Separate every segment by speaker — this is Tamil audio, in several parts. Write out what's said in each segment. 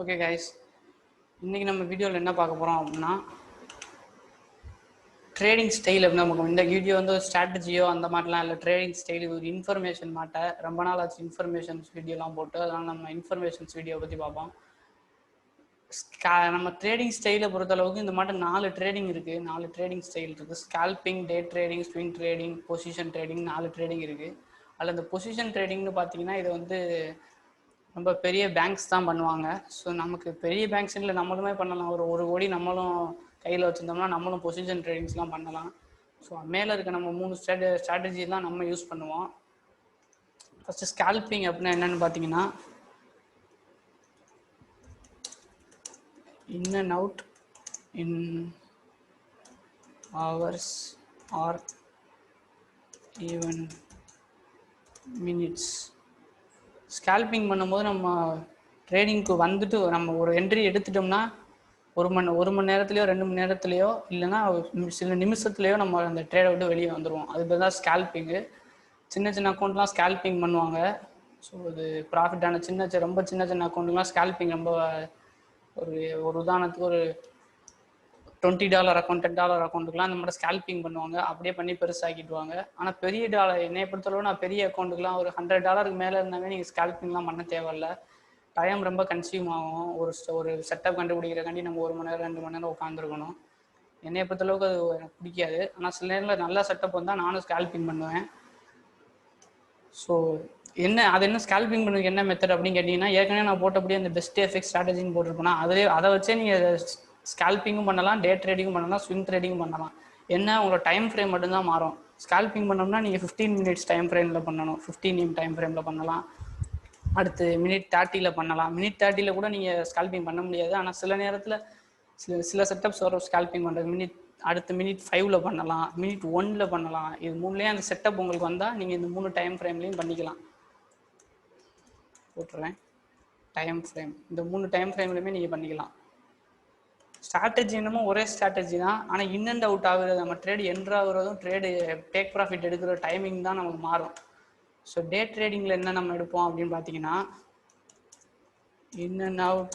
Speaker 1: ஓகே கைஸ், இன்றைக்கி நம்ம வீடியோவில் என்ன பார்க்க போகிறோம் அப்படின்னா ட்ரேடிங் ஸ்டைல். அப்படி நமக்கு இந்த வீடியோ வந்து ஒரு ஸ்ட்ராட்டஜியோ அந்த மாதிரிலாம் இல்லை, ட்ரேடிங் ஸ்டைல் ஒரு இன்ஃபர்மேஷன் மாட்ட ரொம்ப நாள் ஆச்சு இன்ஃபர்மேஷன்ஸ் வீடியோலாம் போட்டு. அதனால் நம்ம இன்ஃபர்மேஷன்ஸ் வீடியோ பற்றி பார்ப்போம். நம்ம ட்ரேடிங் ஸ்டைலை பொறுத்தளவுக்கு இந்த மாதிரி 4 ட்ரேடிங் இருக்குது, 4 ட்ரேடிங் ஸ்டைல் இருக்குது. Scalping, day trading, swing trading, position trading, 4 trading இருக்குது. அதில் இந்த பொசிஷன் ட்ரேடிங்னு பார்த்தீங்கன்னா இது வந்து ரொம்ப பெரிய பேங்க்ஸ் தான் பண்ணுவாங்க. ஸோ நமக்கு பெரிய பேங்க்ஸ் இல்லை, நம்மளுமே பண்ணலாம். ஒரு கோடி நம்மளும் கையில் வச்சுருந்தோம்னா நம்மளும் பொசிஷன் ட்ரேடிங்ஸ்லாம் பண்ணலாம். ஸோ மேலே இருக்க நம்ம 3 ஸ்ட்ராட்டஜி தான் நம்ம யூஸ் பண்ணுவோம். ஃபஸ்ட்டு ஸ்கால்பிங் அப்படின்னா என்னென்னு பார்த்தீங்கன்னா, in and out in hours R even minutes. Scalping பண்ணும்போது நம்ம ட்ரேடிங்க்கு வந்துட்டு நம்ம ஒரு என்ட்ரி எடுத்துட்டோம்னா ஒரு மணி நேரத்துலையோ 2 மணி நேரத்துலையோ இல்லைன்னா சில நிமிஷத்துலையோ நம்ம அந்த ட்ரேடை விட்டு வெளியே வந்துடுவோம். அது பேர் தான் ஸ்கால்பிங்கு. சின்ன சின்ன அக்கௌண்ட்லாம் ஸ்கால்பிங் பண்ணுவாங்க. ஸோ அது ப்ராஃபிட்டான ரொம்ப சின்ன சின்ன அக்கௌண்ட்டுலாம் ஸ்கால்பிங் ரொம்ப ஒரு உதாரணத்துக்கு ஒரு $20 அக்கௌண்ட், $10 அக்கௌண்ட்டுக்குலாம் அந்த மாதிரி ஸ்கால்பிங் பண்ணுவாங்க. அப்படியே பண்ணி பெருசாக்கிடுவாங்க. ஆனால் பெரிய என்னை பொறுத்தளவு நான் பெரிய அக்கௌண்ட்டுக்குலாம் ஒரு $100 மேலே இருந்தாவே நீங்கள் ஸ்கால்பிங்லாம் பண்ண தேவையில்ல. டைம் ரொம்ப கன்சியூம் ஆகும். ஒரு செட்டப் கண்டுபிடிக்கிறக்காண்டி நம்ம 1 மணி நேரம் 2 மணி நேரம் உட்காந்துருக்கணும். என்னை பொறுத்தளவுக்கு அது எனக்கு பிடிக்காது. ஆனால் சில நேரத்தில் நல்ல செட்டப் வந்தால் நானும் ஸ்கால்பிங் பண்ணுவேன். ஸோ அது என்ன ஸ்கால்பிங் பண்ணுறதுக்கு என்ன மெத்தட் அப்படின்னு கேட்டிங்கன்னா, ஏற்கனவே நான் போட்டபடியே அந்த பெஸ்ட் எஃபெக்ட் ஸ்ட்ராட்டஜின்னு போட்டிருப்பேன்னா அதை வச்சே நீங்கள் ஸ்கால்பிங்கும் பண்ணலாம், டே ட்ரேடிங்கும் பண்ணலாம், ஸ்விங் ட்ரேடிங்கும் பண்ணலாம். என்ன உங்களோட டைம் ஃப்ரேம் மட்டும்தான் மாறும். ஸ்கால்பிங் பண்ணோம்னா நீங்கள் 15 மினிட்ஸ் டைம் ஃப்ரேமில் பண்ணணும், 15 டைம் ஃப்ரேமில் பண்ணலாம். அடுத்து மினிட் 30 பண்ணலாம். மினிட் 30 கூட நீங்கள் ஸ்கால்பிங் பண்ண முடியாது. ஆனால் சில நேரத்தில் சில செட்டப்ஸ் வரும் ஸ்கால்பிங் பண்ணுறது. அடுத்து மினிட் 5 பண்ணலாம், மினிட் 1 பண்ணலாம். இது 3லேயும் அந்த செட்டப் உங்களுக்கு வந்தால் நீங்கள் இந்த 3 டைம் ஃப்ரேம்லேயும் பண்ணிக்கலாம். போட்டுறேன் டைம் ஃப்ரேம். இந்த 3 டைம் ஃப்ரேம்லையுமே நீங்கள் பண்ணிக்கலாம். ஸ்ட்ராட்டஜி என்னமோ ஒரே ஸ்ட்ராட்டஜி தான். ஆனால் இன் அண்ட் அவுட் ஆகுறது, நம்ம ட்ரேடு என்ட்ரு ஆகுறதும் ட்ரேடு டேக் ப்ராஃபிட் எடுக்கிற டைமிங் தான் நமக்கு மாறும். ஸோ டே ட்ரேடிங்கில் என்ன நம்ம எடுப்போம் அப்படின்னு பார்த்தீங்கன்னா, in and out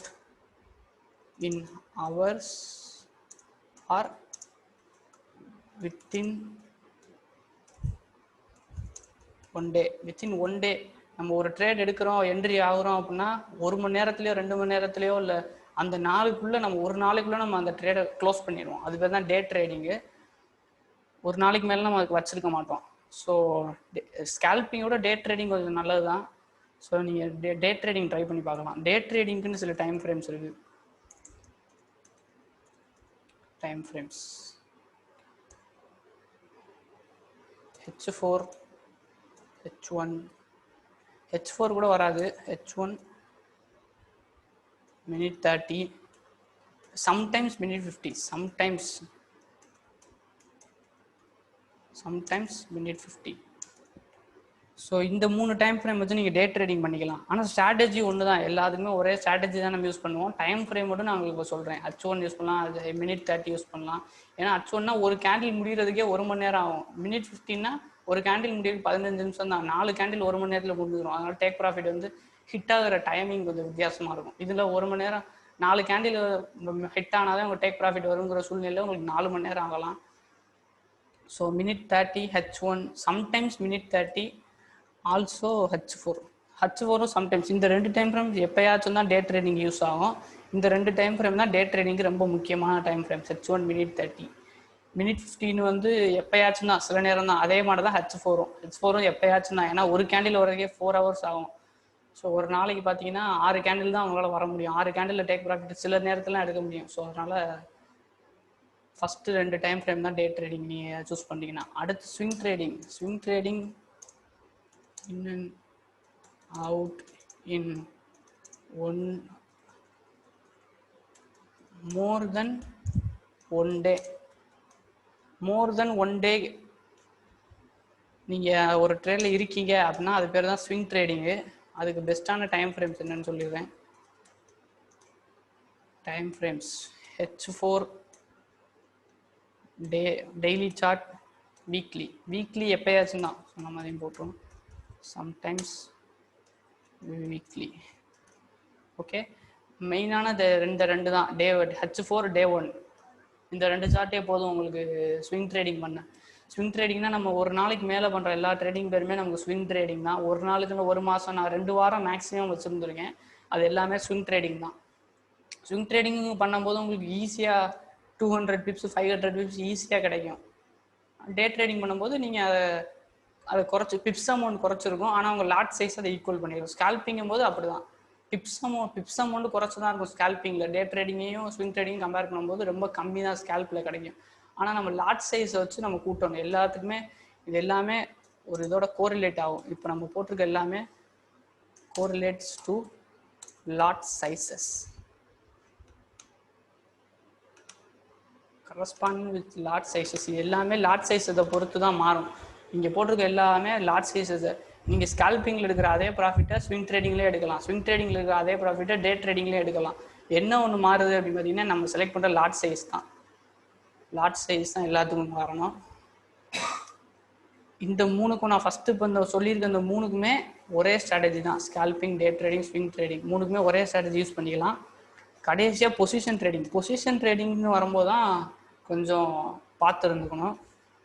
Speaker 1: in hours or within one day. நம்ம ஒரு ட்ரேட் எடுக்கிறோம், என்ட்ரி ஆகுறோம் அப்படின்னா 1 மணி நேரத்துலையோ 2 மணி நேரத்துலையோ இல்லை அந்த நாளுக்குள்ளே நம்ம ஒரு நாளைக்குள்ளே நம்ம அந்த ட்ரேடை க்ளோஸ் பண்ணிடுவோம். அது பேர் தான் டே ட்ரேடிங்கு. ஒரு நாளைக்கு மேலே நம்ம அதுக்கு வச்சிருக்க மாட்டோம். ஸோ ஸ்கால்பிங்கோட டே ட்ரேடிங் கொஞ்சம் நல்லது தான். ஸோ நீங்கள் டே ட்ரேடிங் ட்ரை பண்ணி பார்க்கலாம். டே ட்ரேடிங்க்குன்னு சில டைம் ஃப்ரேம்ஸ் இருக்குது. Time frames H4, H1, H4 கூட வராது. H1 minute 30, sometimes minute 50, sometimes minute 50. So இந்த 3 டைம் ஃப்ரேம் வச்சு நீங்கள் டே ட்ரேடிங் பண்ணிக்கலாம். ஆனால் ஸ்ட்ராட்டஜி ஒன்று தான், எல்லாத்துக்குமே ஒரே ஸ்ட்ராட்டஜி தான் நம்ம யூஸ் பண்ணுவோம். டைம் ஃப்ரேம் மட்டும் நான் உங்களுக்கு இப்போ சொல்கிறேன். H1 யூஸ் பண்ணலாம், அது மினிட் 30 யூஸ் பண்ணலாம். ஏன்னா H1னா ஒரு கேண்டில் முடிகிறதுக்கே 1 மணி நேரம் ஆகும். மினிட் 15னா ஒரு கேண்டில் முடிவுக்கு 15 நிமிஷம் தான். 4 கேண்டில் 1 மணி நேரத்தில் முடிஞ்சிடும். அதனால் டேக் ப்ராஃபிட் வந்து ஹிட் ஆகிற டைமிங் கொஞ்சம் வித்தியாசமாக இருக்கும். இதில் 1 மணி நேரம் 4 கேண்டில் ஹிட் ஆனால் தான் உங்கள் டேக் ப்ராஃபிட் வருங்கிற சூழ்நிலையில் உங்களுக்கு 4 மணி நேரம் ஆகலாம். So minute 30 H1, sometimes minute 30, also H4ம் சம்டைம்ஸ். இந்த 2 டைம் ஃப்ரேம் எப்போயாச்சும் தான் டே ட்ரேடிங் யூஸ் ஆகும். இந்த 2 டைம் ஃப்ரேம் தான் டே ட்ரேடிங்க்கு ரொம்ப முக்கியமான time frames. H1 minute 30, minute 15 வந்து எப்போயாச்சும் தான், சில நேரம் தான். அதே மாதிரி தான் H4ம் எப்போயாச்சும் தான். ஏன்னா ஒரு கேண்டில் வரதுக்கே 4 hours ஆகும். ஸோ ஒரு நாளைக்கு பார்த்தீங்கன்னா 6 கேண்டில் தான் அவங்களால வர முடியும். 6 கேண்டில் டேக் ப்ராஃபிட் சில நேரத்துலாம் எடுக்க முடியும். ஸோ அதனால் ஃபஸ்ட்டு 2 டைம் ஃப்ரேம் தான் டே ட்ரேடிங் நீங்கள் சூஸ் பண்ணிங்கன்னா. அடுத்து swing trading in and out in more than one day. நீங்கள் ஒரு ட்ரேடில் இருக்கீங்க அப்படின்னா அது பேர் தான் ஸ்விங் ட்ரேடிங்கு. அதுக்கு பெஸ்ட்டான டைம் ஃப்ரேம்ஸ் என்னன்னு சொல்லிடுறேன். Time frames H4 daily chart, weekly எப்போயாச்சும் தான் சொன்ன மாதிரியும் போட்டுரும். Sometimes weekly. ஓகே, மெயினான ரெண்டு தான் டே H4 டே 1 இந்த 2 சார்ட்டே போதும் உங்களுக்கு ஸ்விங் ட்ரேடிங் பண்ண. ஸ்விங் ட்ரேடிங்னா நம்ம ஒரு நாளைக்கு மேலே பண்ணுற எல்லா ட்ரேடிங் பேருமே நமக்கு ஸ்விங் ட்ரேடிங் தான். ஒரு நாளுக்கு ஒரு மாதம் நான் 2 வாரம் மேக்ஸிமம் வச்சுருந்துருக்கேன். அது எல்லாமே ஸ்விங் ட்ரேடிங் தான். ஸ்விங் ட்ரேடிங் பண்ணும்போது உங்களுக்கு ஈஸியாக 200 பிப்ஸ் 500 பிப்ஸ் ஈஸியாக கிடைக்கும். டே ட்ரேடிங் பண்ணும்போது நீங்கள் அதை குறைச்சி பிப்ஸ் அமௌண்ட் குறைச்சிருக்கும், ஆனால் உங்கள் லாட் சைஸ் அதை ஈக்குவல் பண்ணிடும். ஸ்கால்பிங்கும் போது அப்படி தான் பிப்ஸ் அமௌண்ட் குறைச்சி தான் இருக்கும் ஸ்கால்பிங்கில். டே ட்ரேடிங்கையும் ஸ்விங் ட்ரேடிங்கும் கம்பேர் பண்ணும்போது ரொம்ப கம்மி தான் ஸ்கால்பில் கிடைக்கும். ஆனால் நம்ம லாட் சைஸை வச்சு நம்ம கூட்டணும். எல்லாத்துக்குமே இது எல்லாமே ஒரு இதோட கோரிலேட் ஆகும். இப்போ நம்ம போட்டிருக்க எல்லாமே correlates to lot sizes. Corresponding with lot sizes. இது எல்லாமே லாட் சைஸை பொறுத்து தான் மாறும். இங்கே போட்டிருக்க எல்லாமே லாட் சைஸஸ். நீங்கள் ஸ்கால்பிங்கில் எடுக்கிற அதே ப்ராஃபிட்டை ஸ்விங் ட்ரேடிங்லேயே எடுக்கலாம், ஸ்விங் ட்ரேடிங்கில் இருக்கிற அதே ப்ராஃபிட்டை டே ட்ரேடிங்லேயே எடுக்கலாம். என்ன ஒன்று மாறுது அப்படின்னு பார்த்தீங்கன்னா நம்ம செலக்ட் பண்ணுற லாட் சைஸ் தான். லாட் சைஸ் தான் எல்லாத்துக்கும் காரணம். இந்த 3க்கும் நான் ஃபஸ்ட்டு இப்போ இந்த சொல்லியிருக்க இந்த 3க்குமே ஒரே ஸ்ட்ராட்டஜி தான். Scalping, day trading, swing trading 3க்குமே ஒரே ஸ்ட்ராட்டஜி யூஸ் பண்ணிக்கலாம். கடைசியாக பொசிஷன் ட்ரேடிங்னு வரும்போது தான் கொஞ்சம் பார்த்து இருந்துக்கணும்.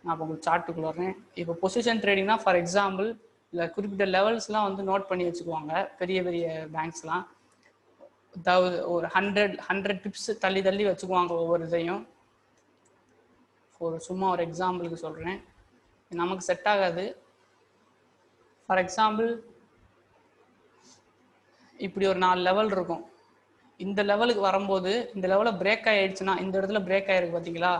Speaker 1: நான் இப்போ உங்களுக்கு சார்ட்டுக்குள்ள வரேன். இப்போ பொசிஷன் ட்ரேடிங்னா ஃபார் எக்ஸாம்பிள் இல்லை குறிப்பிட்ட லெவல்ஸ்லாம் வந்து நோட் பண்ணி வச்சுக்குவாங்க பெரிய பெரிய பேங்க்ஸ்லாம். அதாவது ஒரு 100 டிப்ஸ் தள்ளி வச்சுக்குவாங்க ஒவ்வொரு இதையும். சும்மா ஒரு எக்ஸாம்பிளுக்கு சொல்கிறேன், நமக்கு செட் ஆகாது. ஃபார் எக்ஸாம்பிள் இப்படி ஒரு 4 லெவல் இருக்கும். இந்த லெவலுக்கு வரும்போது இந்த லெவலில் பிரேக் ஆகிடுச்சுன்னா, இந்த இடத்துல பிரேக் ஆகிருக்கு பார்த்தீங்களா,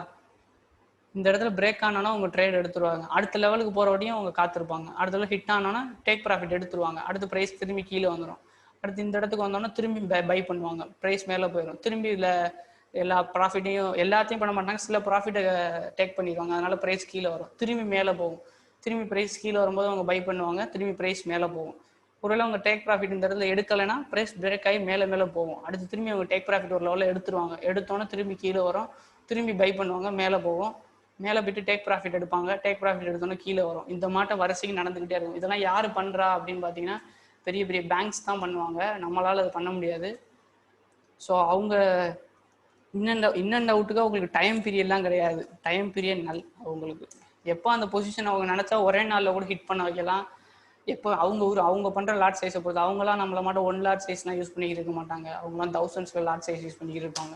Speaker 1: இந்த இடத்துல பிரேக் ஆனோன்னா உங்கள் ட்ரேட் எடுத்துருவாங்க. அடுத்த லெவலுக்கு போகிற வரையும் அவங்க காத்திருப்பாங்க. அடுத்த லெவல் ஹிட் ஆனோன்னா டேக் ப்ராஃபிட் எடுத்துருவாங்க. அடுத்து ப்ரைஸ் திரும்பி கீழே வந்துடும். அடுத்து இந்த இடத்துக்கு வந்தோன்னா திரும்பி பை பண்ணுவாங்க, ப்ரைஸ் மேலே போயிடும். திரும்பி இல்லை எல்லா ப்ராஃபிட்டையும் எல்லாத்தையும் பண்ண மாட்டாங்க, சில ப்ராஃபிட்டை டேக் பண்ணிடுவாங்க. அதனால் ப்ரைஸ் கீழே வரும், திரும்பி மேலே போகும். திரும்பி ப்ரைஸ் கீழே வரும்போது அவங்க பை பண்ணுவாங்க, திரும்பி ப்ரைஸ் மேலே போகும். ஒருவேளை அவங்க டேக் ப்ராஃபிட் இந்த இடத்துல எடுக்கலைன்னா ப்ரைஸ் பிரேக் ஆகி மேலே போகும். அடுத்து திரும்பி அவங்க டேக் ப்ராஃபிட் ஒரு லெவலில் எடுத்துருவாங்க. எடுத்தோன்னே திரும்பி கீழே வரும், திரும்பி பை பண்ணுவாங்க, மேலே போகும். மேலே போய்ட்டு டேக் ப்ராஃபிட் எடுப்பாங்க, டேக் ப்ராஃபிட் எடுத்தோன்னே கீழே வரும். இந்த மாட்டம் வரிசைக்கு நடந்துக்கிட்டே இருக்கும். இதெல்லாம் யார் பண்ணுறா அப்படின்னு பார்த்தீங்கன்னா பெரிய பெரிய பேங்க்ஸ் தான் பண்ணுவாங்க. நம்மளால் அது பண்ண முடியாது. ஸோ அவங்க இன்னெண்ட் அவுட்டுக்காக உங்களுக்கு டைம் பீரியட்லாம் கிடையாது. டைம் பீரியட் அவங்களுக்கு எப்போ அந்த பொசிஷன் அவங்க நினச்சா ஒரே நாளில் கூட ஹிட் பண்ண வைக்கலாம். எப்போ அவங்க பண்ணுற லாட் சைஸை பொறுத்து. அவங்களாம் நம்மள மட்டும் 1 லாட் சைஸ்லாம் யூஸ் பண்ணிக்கிட்டு இருக்க மாட்டாங்க. அவங்களாம் தௌசண்ட்ஸில் லாட் சைஸ் யூஸ் பண்ணிக்கிட்டு இருப்பாங்க.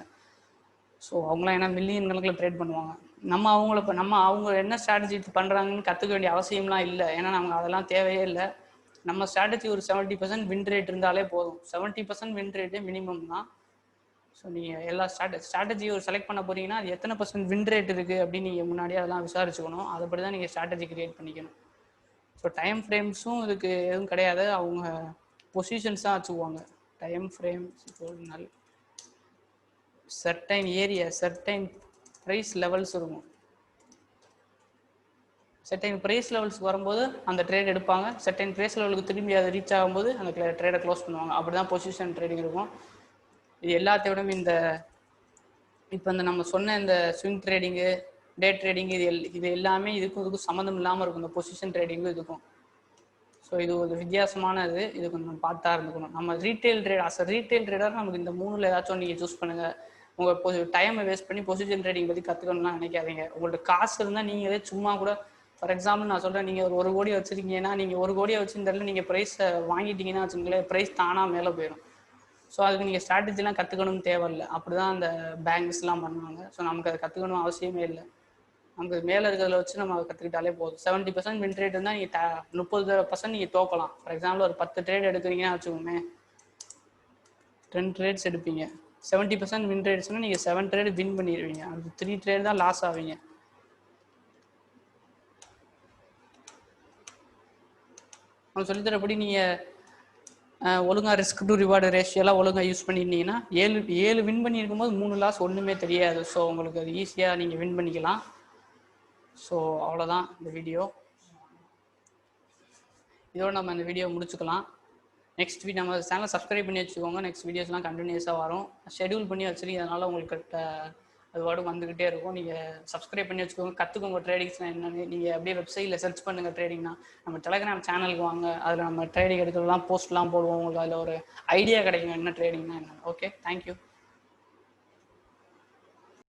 Speaker 1: ஸோ அவங்களாம் ஏன்னா மில்லியன் கணக்கில் ட்ரேட் பண்ணுவாங்க. அவங்க என்ன ஸ்ட்ராட்டஜி பண்ணுறாங்கன்னு கற்றுக்க வேண்டிய அவசியம்லாம் இல்லை. ஏன்னா நமக்கு அதெல்லாம் தேவையே இல்லை. நம்ம ஸ்ட்ராட்டஜி ஒரு 70% வின் ரேட் இருந்தாலே போதும். 70% வின் ரேட்டே மினிமம் தான். ஸோ நீங்கள் எல்லா ஸ்ட்ராட்டஜி ஒரு செலக்ட் பண்ண போகிறீங்கன்னா அது எத்தனை % வின் ரேட் இருக்குது அப்படின்னு நீங்கள் முன்னாடியே அதெல்லாம் விசாரிச்சுக்கணும். அதுபடி தான் நீங்கள் ஸ்ட்ராட்டஜி கிரியேட் பண்ணிக்கணும். ஸோ டைம் ஃப்ரேம்ஸும் இதுக்கு எதுவும் கிடையாது. அவங்க பொசிஷன்ஸ் தான் வச்சுக்குவாங்க. டைம் ஃப்ரேம்ஸ் நாள் certain area, certain price levels இருக்கும். சர்டைன் ப்ரைஸ் லெவல்ஸ்க்கு வரும்போது அந்த ட்ரேட் எடுப்பாங்க. சர்டைன் ப்ரைஸ் லெவலுக்கு திரும்பி அதை ரீச் ஆகும்போது அந்த ட்ரேடை க்ளோஸ் பண்ணுவாங்க. அப்படி தான் பொசிஷன் ட்ரேடிங் இருக்கும். இது எல்லாத்தையும் இப்போ இந்த நம்ம சொன்ன இந்த ஸ்விங் ட்ரேடிங்கு, டே ட்ரேடிங்கு இது எல்லாமே இதுக்கும் சம்மந்தம் இல்லாமல் இருக்கும். இந்த பொசிஷன் ட்ரேடிங்கும் இதுக்கும். ஸோ இது ஒரு வித்தியாசமானது. இது கொஞ்சம் பார்த்தா இருந்துக்கணும். நம்ம ரீட்டைல் ட்ரேடர் நமக்கு இந்த 3ல் ஏதாச்சும் நீங்கள் சூஸ் பண்ணுங்கள். உங்கள் டைமை வேஸ்ட் பண்ணி பொசிஷன் ட்ரேடிங் பற்றி கற்றுக்கணும்லாம் நினைக்காதீங்க. உங்கள்ட்ட காசு இருந்தால் நீங்களே சும்மா கூட, ஃபார் எக்ஸாம்பிள் நான் சொல்கிறேன், நீங்கள் ஒரு கோடி வச்சுருக்கீங்கன்னா நீங்கள் 1 கோடியை வச்சு இந்த இடத்துல நீங்கள் ப்ரைஸை வாங்கிட்டீங்கன்னா வச்சுங்களேன், ப்ரைஸ் தானாக மேலே போயிடும். ஸோ அதுக்கு நீங்கள் ஸ்ட்ராட்டஜிலாம் கற்றுக்கணும்னு தேவையில்லை. அப்படி தான் அந்த பேங்க்ஸ்லாம் பண்ணுவாங்க. ஸோ நமக்கு அதை கற்றுக்கணும் அவசியமே இல்லை. நமக்கு மேலே இருக்கிறத வச்சு நம்ம அதை கற்றுக்கிட்டாலே போதும். 70% வின் ரேட் இருந்தால் நீங்கள் 30% நீங்கள் தோக்கலாம். ஃபார் எக்ஸாம்பிள் ஒரு 10 ட்ரேட் எடுக்கிறீங்கன்னா வச்சுக்கோங்க, 10 ட்ரேட்ஸ் எடுப்பீங்க. 70% வின் ரேட்ஸ்னால் நீங்கள் 7 ட்ரேட் வின் பண்ணிடுவீங்க. அது 3 ட்ரேட் தான் லாஸ் ஆவீங்க. அவங்க சொல்லித்தரப்படி நீங்கள் ஒழுங்காக ரிஸ்க் டு ரிவார்டு ரேஷியோலாம் ஒழுங்காக யூஸ் பண்ணியிருந்தீங்கன்னா 7 வின் பண்ணியிருக்கும் போது 3 லாஸ் ஒன்றுமே தெரியாது. ஸோ உங்களுக்கு அது ஈஸியாக நீங்கள் வின் பண்ணிக்கலாம். ஸோ அவ்வளோதான் இந்த வீடியோ. இதோடு நம்ம இந்த வீடியோ முடிச்சுக்கலாம். நெக்ஸ்ட் நம்ம சேனலை சப்ஸ்கிரைப் பண்ணி வச்சுக்கோங்க. நெக்ஸ்ட் வீடியோஸ்லாம் கண்டினியூஸாக வரும். ஷெடியூல் பண்ணி வச்சுருக்கேன். அதனால் உங்களுக்கு அது பாட்டுக்கு வந்துக்கிட்டே இருக்கும். நீங்கள் சப்ஸ்கிரைப் பண்ணி வச்சுக்கோங்க, கற்றுக்கோங்க ட்ரேடிங்ஸ்னால் என்னென்னு. நீங்கள் அப்படியே வெப்சைட்டில் சர்ச் பண்ணுங்கள் ட்ரேடிங்னா. நம்ம டெலகிராம் சேனலுக்கு வாங்க, அதில் நம்ம ட்ரேடிங் எடுக்கிறதுலாம் போஸ்ட்லாம் போடுவோம். உங்களுக்கு அதில் ஒரு ஐடியா கிடைக்கும் என்ன ட்ரேடிங்னா என்ன. Okay, thank you.